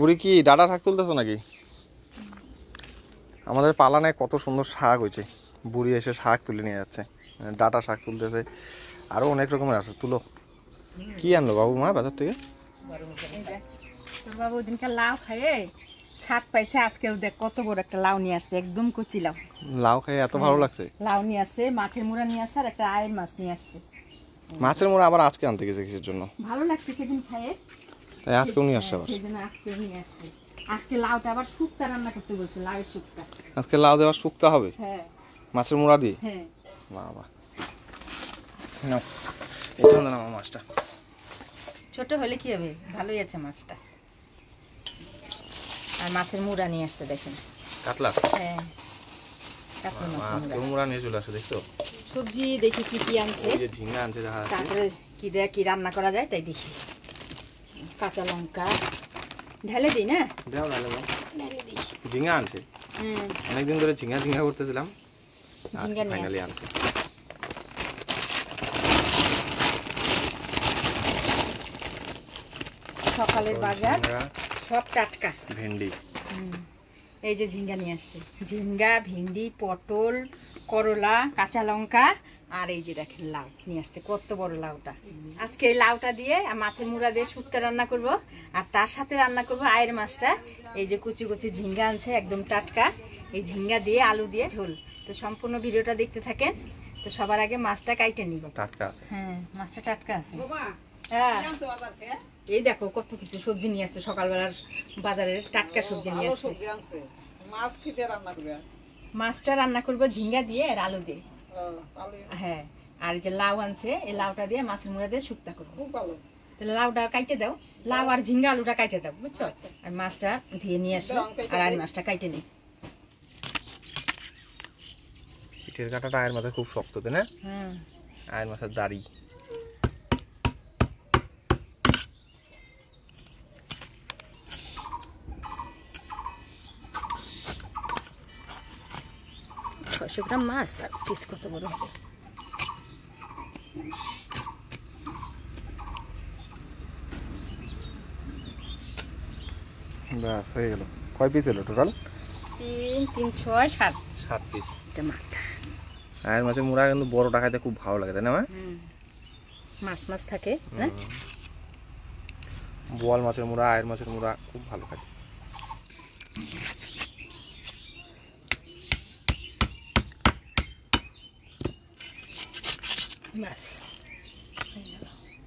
বুড়ি কি ডাটা শাক তুলতেছো নাকি? আমাদের পালানে কত সুন্দর শাক হয়েছে, বুড়ি এসে শাক তুলে নিয়ে যাচ্ছে, ডাটা শাক তুলতেছে, আরো অনেক রকমের আছে। তুলো। কি আনলো বাবু মা বাজার থেকে? বাবু দিনকার লাউ খাইয়ে শাক পাইছে, আজকেও দেখ কত বড় একটা লাউ নিয়ে আসছে, একদম কচি লাউ। লাউ খাইয়ে এত ভালো লাগছে? লাউ নিয়ে আসছে, মাছের মুড়া নিয়ে আসছে, আর একটা আয়ের মাছ নিয়ে আসছে। মাছের মোড়া আবার আজকে আনতে গেছে কিসের জন্য? ভালো লাগছে সেদিন খাইয়ে, তাই আজকেও নিয়ে আসছে আবার? সেজন্য আজকেও নিয়ে আসছে। আজকে লাউটা আবার শুক্তা রান্না করতে বলছে, লাউয়ের শুক্তা। আজকে লাউ দেওয়ার শুক্তা হবে? হ্যাঁ। মাছের মোড়া দিয়ে? হ্যাঁ। বাবা, নাও এটা না আমার মাছটা। ছোট হলে কি হবে, ভালোই আছে মাছটা। আর মাছের মুড়া নিয়ে আসছে দেখেন। কাতলা? হ্যাঁ, কাতলা মাছের মুড়া নিয়ে চলে আসে। দেখছো সবজি দেখি কি কি আনছে, ঝিঙ্গা আনছে, তারপরে কি দেয়া কি রান্না করা যায় তাই দেখি। কাঁচা লঙ্কা ঢেলে দিই না? ঢেলে দিই। ঝিঙ্গা আনছে? হ্যাঁ, অনেকদিন ধরে ঝিঙ্গা ঝিঙ্গা করতেছিলাম, ঝিঙ্গা নিয়ে আনছে। সকালের বাজার সব টাটকা। ভেন্ডি, এই যে ঝিঙ্গা নিয়ে আসছে, ঝিঙ্গা, ভেন্ডি, পটল, করলা, কাঁচা লঙ্কা, আর এই যে দেখেন লাউ নিয়ে আসছে, কত বড় লাউটা। আজকে এই লাউটা দিয়ে মাছের মুড়া দিয়ে শুক্তা রান্না করব, আর তার সাথে রান্না করব আয়ের মাছটা। এই যে কুচি কুচি ঝিঙ্গা আনছে, একদম টাটকা। এই ঝিঙ্গা দিয়ে আলু দিয়ে ঝোল। তো সম্পূর্ণ ভিডিওটা দেখতে থাকেন। তো সবার আগে মাছটা কাইটে নিব। টাটকা আছে? হ্যাঁ, মাছটা টাটকা আছে। হ্যাঁ, এই দেখো কত কিছু সবজি নিয়ে আসছে, সকালবেলার বাজারের টাটকা সবজি নিয়ে আসছে। মাছ কি দিয়ে রান্না করবে? মাছটা রান্না করব ঝিঙ্গা দিয়ে আর আলু দিয়ে। হ্যাঁ, আর এই যে লাউ আনছে, এই লাউটা দিয়ে মাছের মুড়া দিয়ে শুক্তা করবো। খুব ভালো। তাহলে লাউটা কাইটে দাও, লাউ আর ঝিঙ্গা আলুটা কাইটে দাও, বুঝছো? আর মাছটা ধুয়ে নিয়ে আসি, আর আয়ের মাছটা কাইটে নিই। পিঠের কাঁটাটা আয়ের মাথায় খুব শক্ত, তাই না? হ্যাঁ, আয়ের মাথার দাড়ি। ছয়শো গ্রাম মাছ, আর পিস কত বড় হবে। ব্যাস হয়ে গেল। কয় পিস এলো টোটাল? 3, 3, 6, 7। 7 পিস। এটা মাথা। আয়ের মাছের মুড়া কিন্তু বড়টা খাইতে খুব ভালো লাগে, তাই না? মাছ মাছ থাকে না? বোয়াল মাছের মুড়া, আয়ের মাছের মুড়া খুব ভালো খাই। মাছ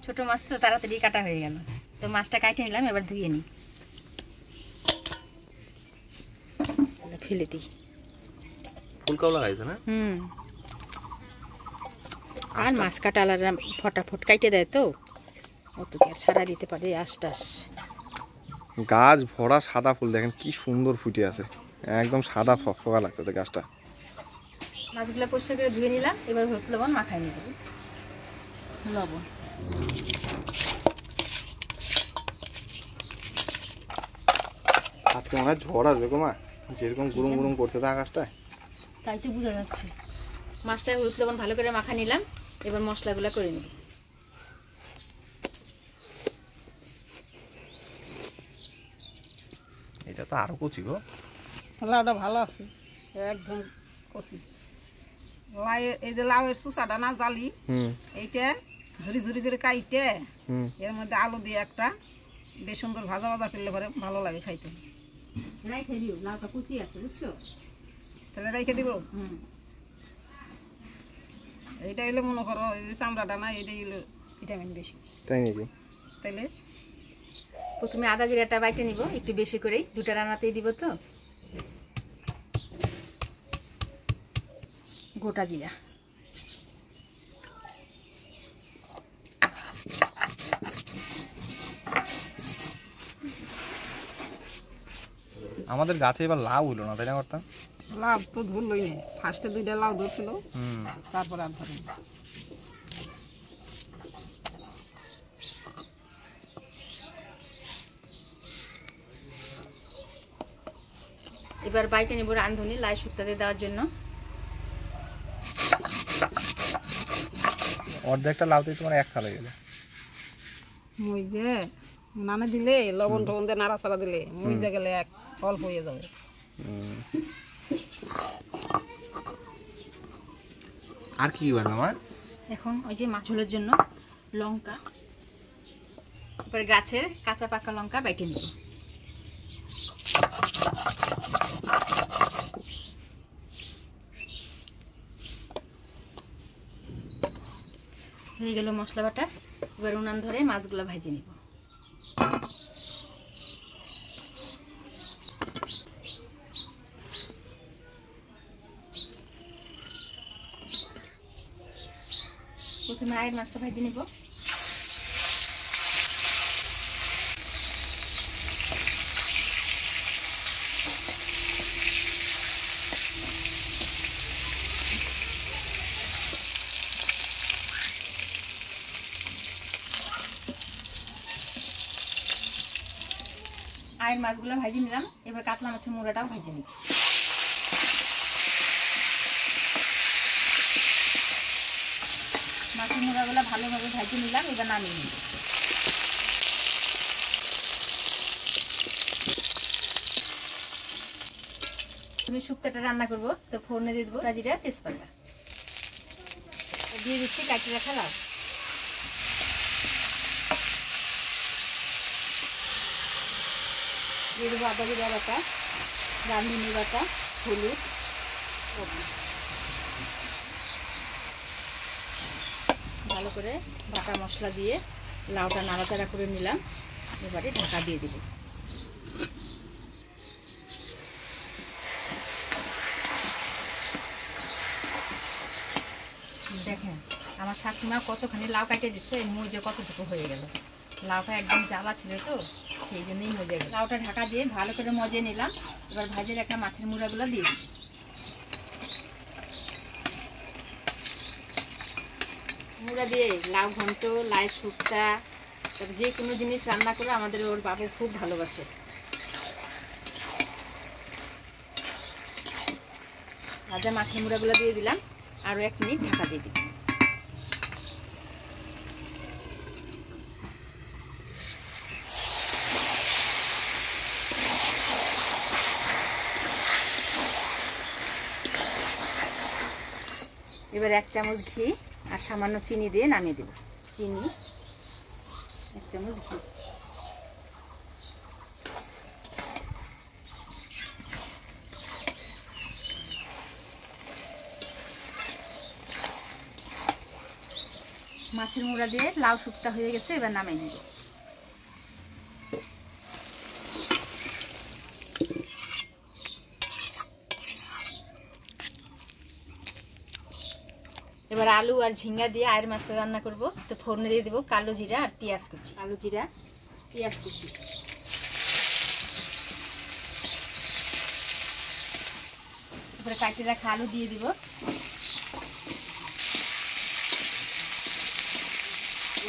ছোট মাছ তো তাড়াতাড়ি কাটা হয়ে গেল। তো মাছটা কাটে নিলাম, এবার ধুয়ে নিই, ফেলে দিই। ফুলকাও লাগাইছে না? আর মাছ কাটালারা ফটাফট কাটে দেয়, তো অত কি আর ছাড়া দিতে পারে আশটাস। গাছ ভরা সাদা ফুল, দেখেন কি সুন্দর ফুটে আছে, একদম সাদা ফকফকা লাগতেছে গাছটা। মাছগুলো পরিষ্কার করে ধুয়ে নিলাম, এবার হলুদ লবণ মাখাই নিব। লবণ, আজকে মনে হয় ঝড় আসবে গো মা, যেরকম গুরুম গুরুম করতে থাকে আকাশটা। তাই তো বোঝা যাচ্ছে। মাছটা হলুদ লবণ ভালো করে মাখা নিলাম, এবার মশলাগুলো করে নিব। এটা তো আরো কচি গো। লাউটা ভালো আছে, একদম কচি। এই যে লাউয়ের চুচাটা না জালি, এইটা ঝুরি ঝুরি করে কাইটে এর মধ্যে আলু দিয়ে একটা বেশ সুন্দর ভাজা ভাজা ফেললে পরে ভালো লাগে খাইতে। রাইখে দিও, লাউটা কুচি আছে, বুঝছো? তাহলে রেখে দিব। এইটা হইলে মনে করো এই যে চামড়াটা না, এইটা হইলে ভিটামিন বেশি। তাই নাকি? তাইলে প্রথমে আদা জিরাটা বাইটে নিব একটু বেশি করেই, দুটা রান্নাতেই দিব। তো গোটা জিরা, আমাদের গাছে এবার লাউ হইলো না, তাই না? করতাম লাউ তো ধরলই না, ফার্স্টে 2টা লাউ ধরছিল, তারপর আর ধরে। এবার বাইটে নেব রাঁধুনি লাই শুক্তাতে দেওয়ার জন্য। অর্ধেকটা লাউতে তোমার এক থালা গেল। ওই যে নামে দিলে লবণ টবণ দিয়ে নাড়াচাড়া দিলে মরিচা গেলে এক অল্প হয়ে যাবে। আর কি বানাবো মা? এখন ওই যে মাছ ঝোলের জন্য লঙ্কা, তারপরে গাছের কাঁচা পাকা লঙ্কা বেটে নিব। হয়ে গেল মশলা বাটা। এবার উনান ধরে মাছগুলো ভেজে নিব। প্রথমে আয়ের মাছটা ভেজে নিব। আয়ের মাছগুলো ভেজে নিলাম। এবার কাতলা মাছের মুড়াটাও ভেজে নিব। মাছের মুড়াগুলো ভালোভাবে ভেজে নিলাম। এবার নামিয়ে নিব। আমি শুক্তাটা রান্না করব, তো ফোড়নে দিয়ে দেবো জিরা তেজপাতা, দিয়ে দিচ্ছি কাটি রাখা লাউ, দিয়ে দেবো আদা জিরা বাটা, রাঁধুনি বাটা, হলুদ, ভালো করে বাটা মশলা দিয়ে লাউটা নাড়াচাড়া করে নিলাম। এবারে ঢাকা দিয়ে দেব। দেখেন আমার শাশুড়িমা কতখানি লাউ কাটে দিচ্ছে, মজে কতটুকু হয়ে গেল। লাউটা একদম জ্বালা ছিল তো, সেই জন্যই মজে গেল। লাউটা ঢাকা দিয়ে ভালো করে মজে নিলাম। এবার ভাজে রাখা মাছের মুড়াগুলো দিয়ে দিই। মুড়া দিয়ে লাউ ঘন্ট, লাই শুক্তা, যে কোনো জিনিস রান্না করে আমাদের ওর বাবু খুব ভালোবাসে। ভাজা মাছের মুড়াগুলো দিয়ে দিলাম। আরও 1 মিনিট ঢাকা দিয়ে দিই। এবার 1 চামচ ঘি আর সামান্য চিনি দিয়ে নামিয়ে দেব। চিনি, 1 চামচ ঘি। মাছের মুড়া দিয়ে লাউ শুক্তা হয়ে গেছে। এবার নামিয়ে নেব। এবার আলু আর ঝিঙ্গা দিয়ে আয়ের মাছটা রান্না করব, তো ফোড়নে দিয়ে দেবো কালো জিরা আর পেঁয়াজ কুচি। কালো জিরা, পেঁয়াজ কুচি, এবারে কাটিয়ে রাখা আলু দিয়ে দিব।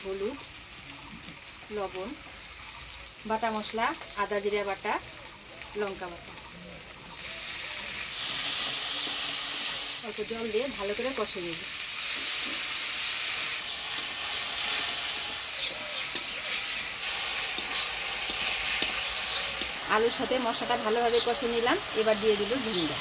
হলুদ, লবণ, বাটা মশলা, আদা জিরা বাটা, লঙ্কা বাটা, অল্প জল দিয়ে ভালো করে কষে নেব। আলুর সাথে মশলাটা ভালোভাবে কষে নিলাম। এবার দিয়ে দিব ঝিঙ্গা।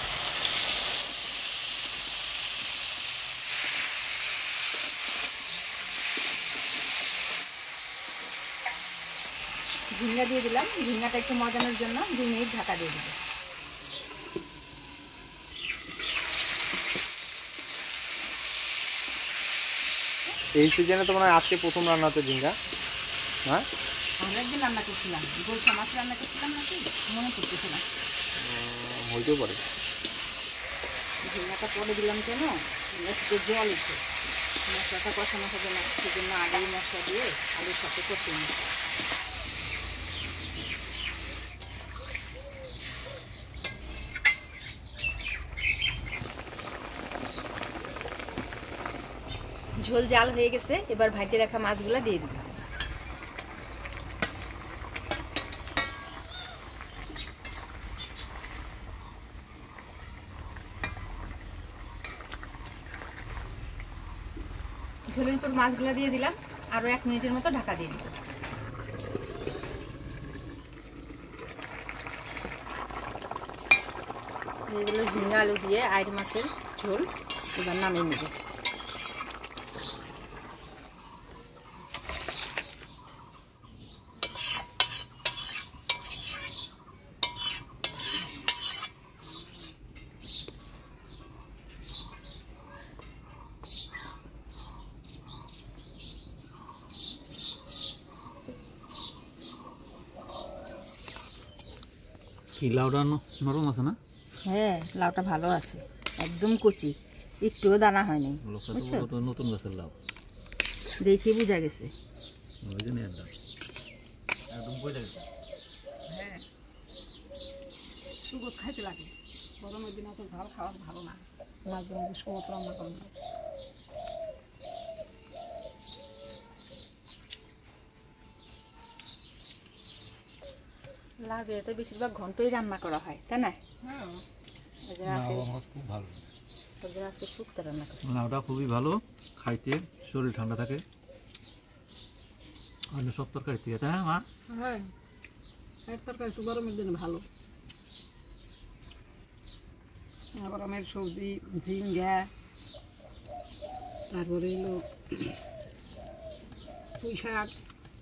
ঝিঙ্গা দিয়ে দিলাম। ঝিঙ্গাটা একটু মজানোর জন্য 2 মিনিট ঢাকা দিয়ে দিব। এই সিজনে তো মনে হয় আজকে প্রথম রান্না হচ্ছে ঝিঙ্গা। হ্যাঁ, আমরা একদিন রান্না করছিলাম, গোলসা মাছ রান্না করছিলাম নাকি মনে করতেছিলাম। হইতেও পারে। ঝিঙ্গাটা পরে দিলাম কেন, একটু জল উঠে মশলাটা কষানো হবে না, সেজন্য আগেই মশলা দিয়ে আলুর সাথে কষিয়ে নিই। ঝোল জাল হয়ে গেছে। এবার ভাজে রাখা মাছগুলা দিয়ে দিই। ঝোলের উপর মাছগুলা দিয়ে দিলাম। আরো 1 মিনিটের মতো ঢাকা দিয়ে দিব। এগুলো ঝিঙ্গা আলু দিয়ে আইড় মাছের ঝোল এবার নামিয়ে নেব। কি লাউটা নরম আছে না? হ্যাঁ, লাউটা ভালো আছে, একদম কচি, একটুও দানা হয়নি। বুঝছো, নতুন গাছের লাউ দেখে বোঝা গেছে। ওই জন্য একদম বোঝা গেছে। হ্যাঁ, সুগত খাইতে লাগে, গরমের দিনে তো ঝাল খাওয়া ভালো না, মাঝে মাঝে সুগত রান্না করে না। লাউ দিয়ে তো বেশিরভাগ ঘন্টই রান্না করা হয়, তাই না? হ্যাঁ, ওই জন্য আজকে খুব ভালো, ওই জন্য আজকে শুক্তো রান্না করি। লাউটা খুবই ভালো খাইতে, শরীর ঠান্ডা থাকে অন্য সব তরকারি থেকে, তাই না মা? হ্যাঁ, এর তরকারি একটু গরমের দিনে ভালো। গরমের সবজি ঝিঙ্গা, তারপরে এলো পুঁই শাক,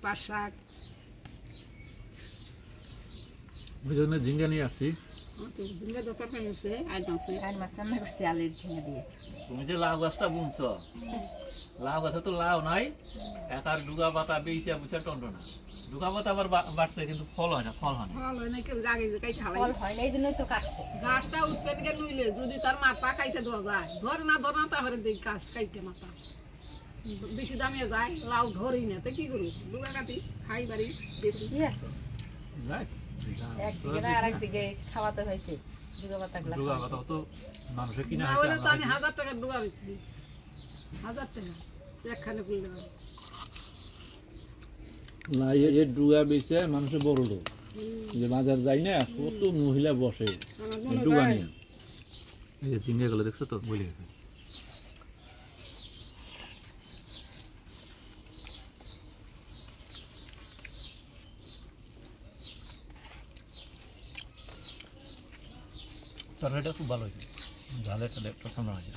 পাট শাক। ওই জন্য ঝিঙ্গা নিয়ে আসছি। ঝিঙ্গা তো তরকারি হচ্ছে আইট আছে। আইড় মাছ রান্না করছি আলুর ঝিঙ্গা দিয়ে। তুমি যে লাউ গাছটা বুনছ, লাউ গাছে তো লাউ নাই, একার ডুগা পাতা বেইছে বুঝছে টন্টনা, ডুগা পাতা আবার বাড়ছে কিন্তু ফল হয় না, ফল হয় না। ভালো হয় না, কেউ জাগে যে কাইতে হালাই ফল হয় না, এই জন্যই তো কাটছে। গাছটা উঠবেন গে নইলে যদি তার মাথা খাইতে দেওয়া যায়, ধর না তাহলে দেখ গাছ কাইতে মাথা বেশি দামে যায়, লাউ ধরি না তো কি করবো, ডুগা কাটি খাই বাড়ি বেশি। কি আছে, যাই, একদিকে না আর একদিকে খাওয়াতে হয়েছে দুর্গা পাতা গুলা। ডুগা পাতা তো মানুষের কিনা না হয়েছে, হলে তো আমরা আমি খাইছি। 1000 টাকার ডুগা বেচছি, 1000 টাকা একখানে কিনলে হবে। না এর ডুগা বেচে মানুষের বড় লোক, যে বাজার যায় না কত মহিলা বসে আমার এই মনে ডুগা হয় নিয়ে। এই যে ঝিঙ্গা গুলো দেখছো তো, বলে গেছে। তরকারিটা খুব ভালো হয়েছে, ঝালের সাথে একটা ঠান্ডা হয়েছে।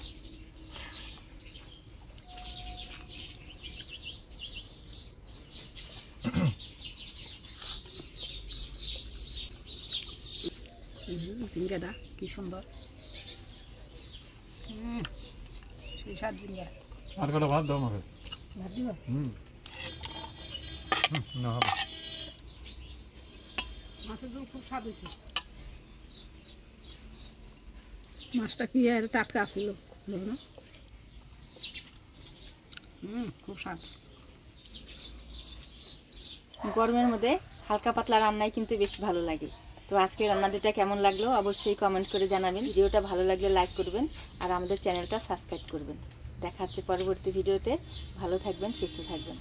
ঝিঙ্গাটা কি সুন্দর, সেই সাত ঝিঙ্গা। আর কটা ভাত দাও আমাকে। ভাত দিব? না হবে। মাছের ঝোল খুব স্বাদ হয়েছে, মাছটা কি আর টাটকা ছিল না? খুব স্বাদ। গরমের মধ্যে হালকা পাতলা রান্নাই কিন্তু বেশ ভালো লাগে। তো আজকে রান্নাটা কেমন লাগলো অবশ্যই কমেন্ট করে জানাবেন। ভিডিওটা ভালো লাগলে লাইক করবেন আর আমাদের চ্যানেলটা সাবস্ক্রাইব করবেন। দেখা হচ্ছে পরবর্তী ভিডিওতে। ভালো থাকবেন, সুস্থ থাকবেন।